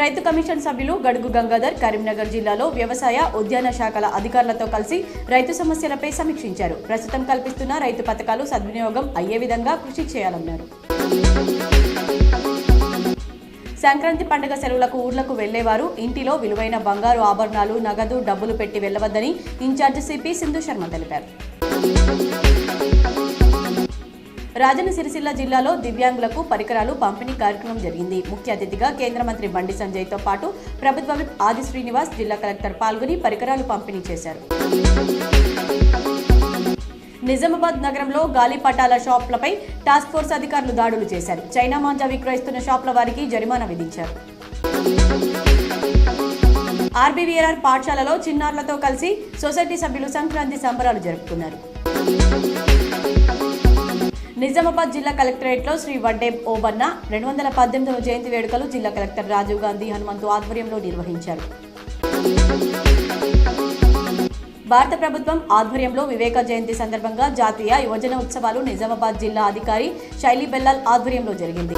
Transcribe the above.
రైతు కమిషన్ సభ్యులు గడుగు గంగాధర్ కరీంనగర్ జిల్లాలో వ్యవసాయ ఉద్యాన శాఖల అధికారులతో కలిసి రైతు సమస్యలపై సమీక్షించారు. ప్రస్తుతం కల్పిస్తున్న రైతు పథకాలు సద్వినియోగం అయ్యే విధంగా కృషి చేయాలన్నారు. సంక్రాంతి పండుగ సెలవులకు ఊర్లకు వెళ్లేవారు ఇంటిలో విలువైన బంగారు ఆభరణాలు, నగదు, డబ్బులు పెట్టి వెళ్లవద్దని ఇన్ఛార్జ్ సిపి సింధు శర్మ తెలిపారు. రాజన్న సిరిసిల్ల జిల్లాలో దివ్యాంగులకు పరికరాలు పంపిణీ కార్యక్రమం జరిగింది. ముఖ్య అతిథిగా కేంద్ర మంత్రి బండి సంజయ్తో పాటు ప్రభుత్వ విప్ ఆది శ్రీనివాస్, జిల్లా కలెక్టర్ పాల్గొని పరికరాలు పంపిణీ చేశారు. నిజామాబాద్ నగరంలో గాలిపటాల షాపులపై టాస్క్ ఫోర్స్ అధికారులు దాడులు చేశారు. చైనా మాంజా విక్రయిస్తున్న షాపుల వారికి జరిమానా విధించారు. ఆర్బీవీఆర్ పాఠశాలలో చిన్నారులతో కలిసి సొసైటీ సభ్యులు సంక్రాంతి సంబరాలు జరుపుకున్నారు. నిజామాబాద్ జిల్లా కలెక్టరేట్లో శ్రీ వడ్డే ఓబన్న 218వ జయంతి వేడుకలు జిల్లా కలెక్టర్ రాజీవ్ గాంధీ హనుమంతు ఆధ్వర్యంలో నిర్వహించారు. భారత ప్రభుత్వం ఆధ్వర్యంలో వివేక జయంతి సందర్భంగా జాతీయ యువజన ఉత్సవాలు నిజామాబాద్ జిల్లా అధికారి శైలి బెల్లాల్ ఆధ్వర్యంలో జరిగింది.